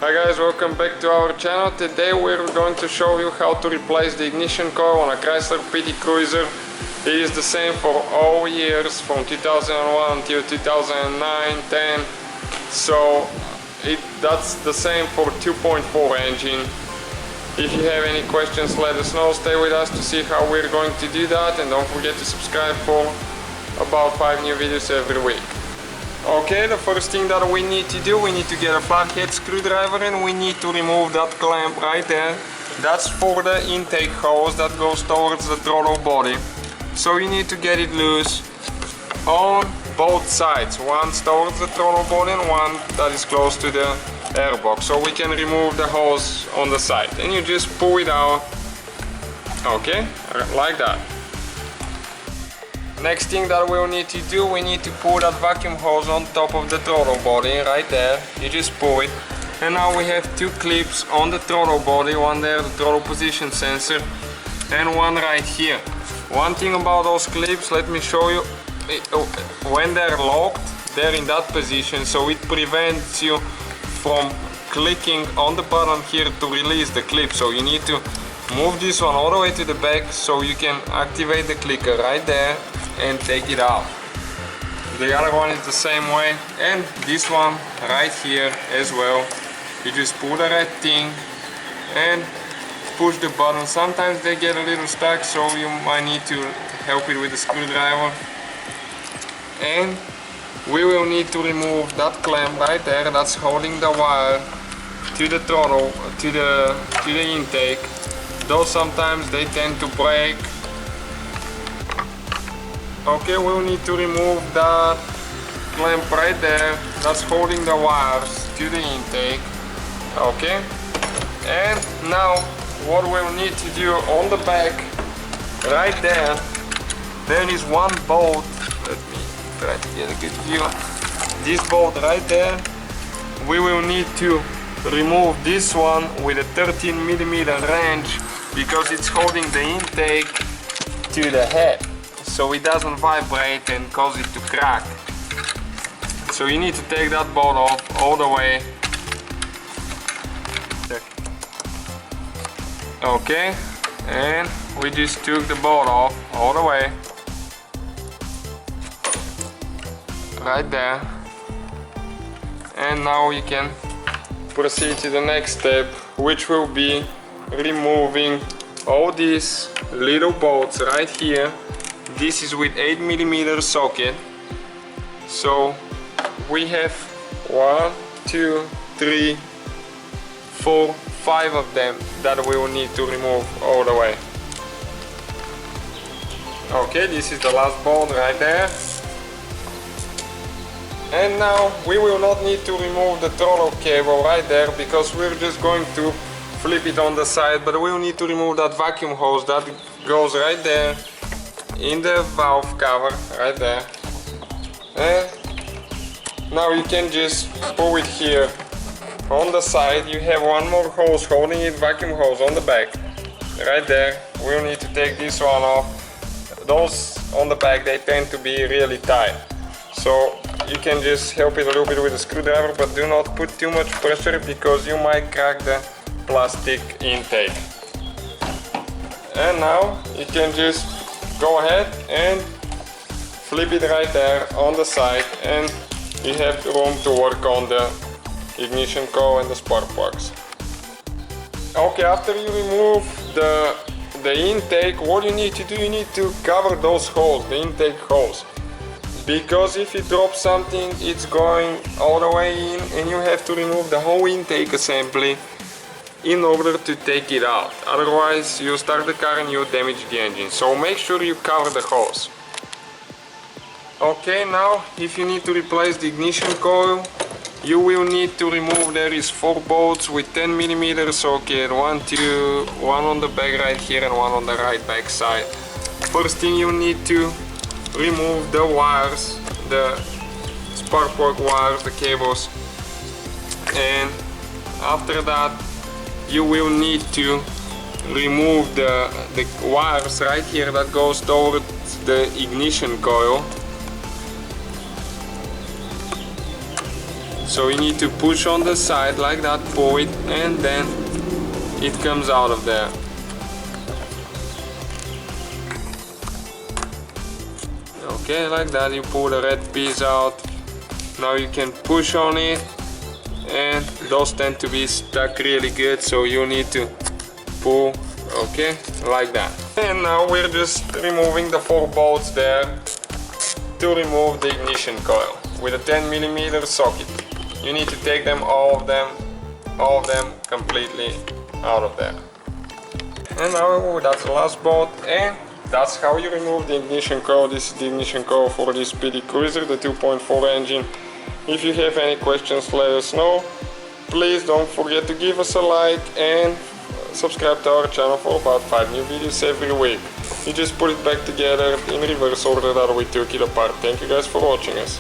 Hi guys, welcome back to our channel. Today we're going to show you how to replace the ignition coil on a Chrysler Pt Cruiser. It is the same for all years from 2001 until 2009, 10. So that's the same for 2.4 engine. If you have any questions, let us know. Stay with us to see how we're going to do that, and don't forget to subscribe for about 5 new videos every week. Okay, the first thing that we need to do, we need to get a flathead screwdriver and we need to remove that clamp right there. That's for the intake hose that goes towards the throttle body. So you need to get it loose on both sides. One towards the throttle body and one that is close to the airbox. So we can remove the hose on the side. And you just pull it out. Okay, like that. Next thing that we'll need to do, we need to pull that vacuum hose on top of the throttle body, right there. You just pull it. And now we have 2 clips on the throttle body, one there, the throttle position sensor, and one right here. One thing about those clips, let me show you. When they're locked, they're in that position, so it prevents you from clicking on the button here to release the clip. So you need to move this one all the way to the back so you can activate the clicker right there and take it out. The other one is the same way, and this one right here as well. You just pull the red thing and push the button. Sometimes they get a little stuck, so you might need to help it with a screwdriver. And we will need to remove that clamp right there that's holding the wire to the throttle, to the intake. Though sometimes they tend to break. Okay, we'll need to remove that clamp right there that's holding the wires to the intake. Okay, and now what we'll need to do on the back right there is one bolt. Let me try to get a good view. This bolt right there, we will need to remove this one with a 13mm wrench because it's holding the intake to the head, so it doesn't vibrate and cause it to crack. So you need to take that bolt off all the way. Okay, and we just took the bolt off all the way. Right there. And now we can proceed to the next step, which will be removing all these little bolts right here. This is with 8mm socket. So we have 1, 2, 3, 4, 5 of them that we will need to remove all the way. Okay, this is the last bolt right there. And now we will not need to remove the throttle cable right there because we're just going to flip it on the side, but we'll need to remove that vacuum hose that goes right there in the valve cover right there. And now you can just pull it here on the side. You have one more hose holding it, vacuum hose on the back right there. We'll need to take this one off. Those on the back, they tend to be really tight, so you can just help it a little bit with a screwdriver, but do not put too much pressure because you might crack the plastic intake. And now you can just go ahead and flip it right there on the side, and you have room to work on the ignition coil and the spark plugs. Okay, after you remove the intake, what you need to do, you need to cover those holes, the intake holes. Because if you drop something, it's going all the way in, and you have to remove the whole intake assembly in order to take it out. Otherwise, you start the car and you damage the engine. So make sure you cover the hose. Okay, now if you need to replace the ignition coil, you will need to remove, there is 4 bolts with 10mm socket, one on the back right here and one on the right back side. First thing you need to remove the wires, the spark plug wires, the cables, and after that you will need to remove the wires right here that goes towards the ignition coil. So you need to push on the side like that, pull it, and then it comes out of there. Okay, like that, you pull the red piece out. Now you can push on it, and those tend to be stuck really good, so you need to pull, okay, like that. And now we're just removing the 4 bolts there to remove the ignition coil with a 10mm socket. You need to take them, all of them completely out of there. And now that's the last bolt, and that's how you remove the ignition coil. This is the ignition coil for this Pt Cruiser, the 2.4 engine. If you have any questions, let us know. Please don't forget to give us a like and subscribe to our channel for about 5 new videos every week. You just put it back together in reverse order that we took it apart. Thank you guys for watching us.